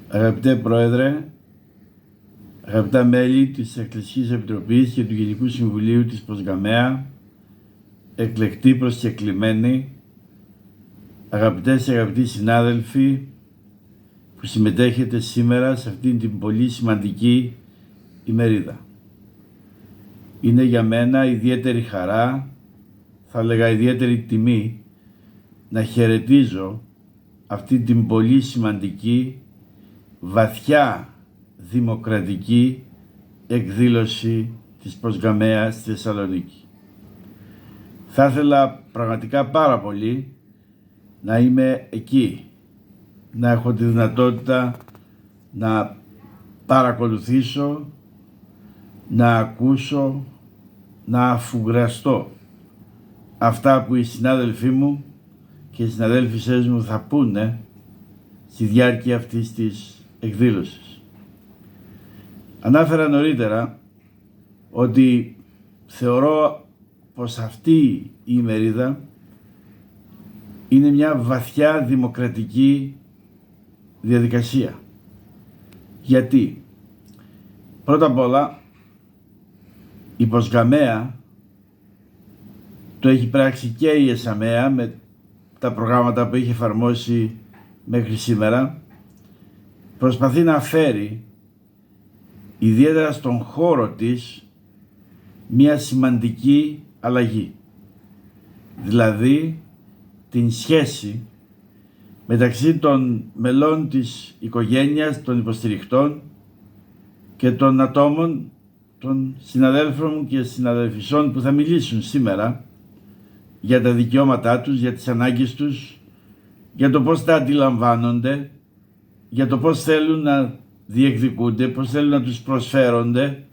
Αγαπητέ Πρόεδρε, αγαπητά μέλη της Εκκλησικής Επιτροπής και του Γενικού Συμβουλίου της ΠΟΣΓΑΜΕΑ, εκλεκτοί προσκεκλημένοι, αγαπητές και αγαπητοί συνάδελφοι που συμμετέχετε σήμερα σε αυτήν την πολύ σημαντική ημερίδα. Είναι για μένα ιδιαίτερη χαρά, θα λέγα ιδιαίτερη τιμή, να χαιρετίζω αυτή την πολύ σημαντική, βαθιά δημοκρατική εκδήλωση της ΠΟΣΓΑΜΕΑ στη Θεσσαλονίκη. Θα ήθελα πραγματικά πάρα πολύ να είμαι εκεί, να έχω τη δυνατότητα να παρακολουθήσω, να ακούσω, να αφουγκραστώ αυτά που οι συνάδελφοί μου και οι συναδέλφισές μου θα πούνε στη διάρκεια αυτής της εκδήλωσης. Ανάφερα νωρίτερα ότι θεωρώ πως αυτή η ημερίδα είναι μια βαθιά δημοκρατική διαδικασία. Γιατί? Πρώτα απ' όλα, η ΠΟΣΓΑΜΕΑ το έχει πράξει και η ΕΣΑΜΕΑ με τα προγράμματα που έχει εφαρμόσει μέχρι σήμερα. Προσπαθεί να φέρει ιδιαίτερα στον χώρο της μια σημαντική αλλαγή. Δηλαδή την σχέση μεταξύ των μελών της οικογένειας, των υποστηριχτών και των ατόμων, των συναδέλφων μου και συναδελφισών που θα μιλήσουν σήμερα για τα δικαιώματά τους, για τις ανάγκες τους, για το πώς τα αντιλαμβάνονται, για το πώς θέλουν να διεκδικούνται, πώς θέλουν να τους προσφέρονται,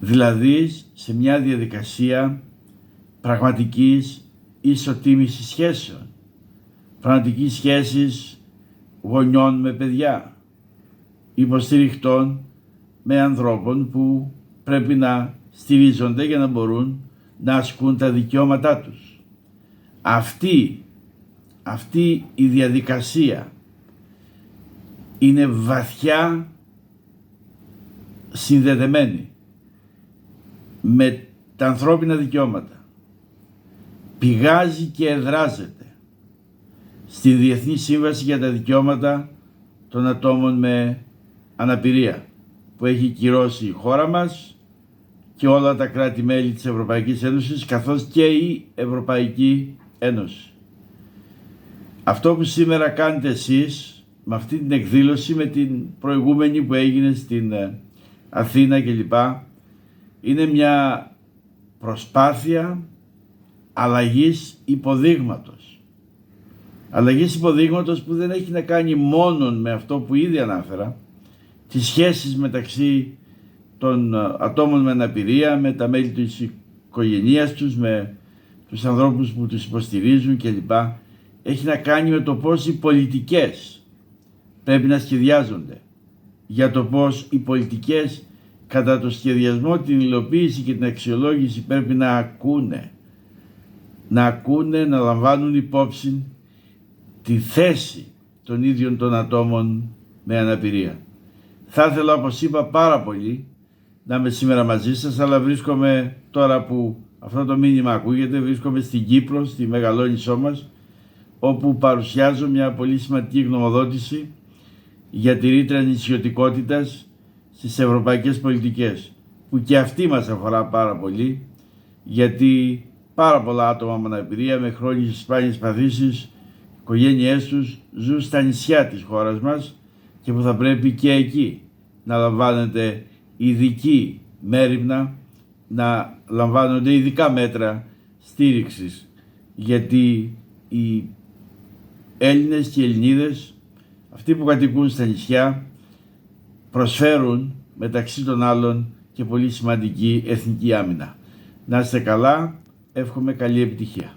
δηλαδή σε μια διαδικασία πραγματικής ισοτίμησης σχέσεων, πραγματικής σχέσης γονιών με παιδιά, υποστηριχτών με ανθρώπων που πρέπει να στηρίζονται για να μπορούν να ασκούν τα δικαιώματά τους. Αυτή η διαδικασία είναι βαθιά συνδεδεμένη με τα ανθρώπινα δικαιώματα. Πηγάζει και εδράζεται στη Διεθνή Σύμβαση για τα Δικαιώματα των Ατόμων με Αναπηρία που έχει κυρώσει η χώρα μας και όλα τα κράτη-μέλη της Ευρωπαϊκής Ένωσης, καθώς και η Ευρωπαϊκή Ένωση. Αυτό που σήμερα κάνετε εσείς με αυτή την εκδήλωση, με την προηγούμενη που έγινε στην Αθήνα κλπ, είναι μια προσπάθεια αλλαγής υποδείγματος. Αλλαγής υποδείγματος που δεν έχει να κάνει μόνο με αυτό που ήδη ανάφερα, τις σχέσεις μεταξύ των ατόμων με αναπηρία, με τα μέλη της οικογένειας τους, με τους ανθρώπους που τους υποστηρίζουν κλπ. Έχει να κάνει με το πώς οι πολιτικές πρέπει να σχεδιάζονται, για το πώς οι πολιτικές κατά το σχεδιασμό, την υλοποίηση και την αξιολόγηση πρέπει να ακούνε, να λαμβάνουν υπόψη τη θέση των ίδιων των ατόμων με αναπηρία. Θα ήθελα, όπως είπα, πάρα πολύ να είμαι σήμερα μαζί σας, αλλά βρίσκομαι τώρα που αυτό το μήνυμα ακούγεται, βρίσκομαι στην Κύπρο, στη Μεγαλόνισσό μας, όπου παρουσιάζω μια πολύ σημαντική γνωμοδότηση για τη ρήτρα νησιωτικότητας στις ευρωπαϊκές πολιτικές, που και αυτή μας αφορά πάρα πολύ, γιατί πάρα πολλά άτομα με αναπηρία, με χρόνιες σπάνιες παθήσεις, οικογένειές τους ζουν στα νησιά της χώρας μας και που θα πρέπει και εκεί να λαμβάνεται ειδική μέριμνα, να λαμβάνονται ειδικά μέτρα στήριξης, γιατί οι Έλληνες και οι Ελληνίδες, αυτοί που κατοικούν στα νησιά, προσφέρουν μεταξύ των άλλων και πολύ σημαντική εθνική άμυνα. Να είστε καλά, εύχομαι καλή επιτυχία.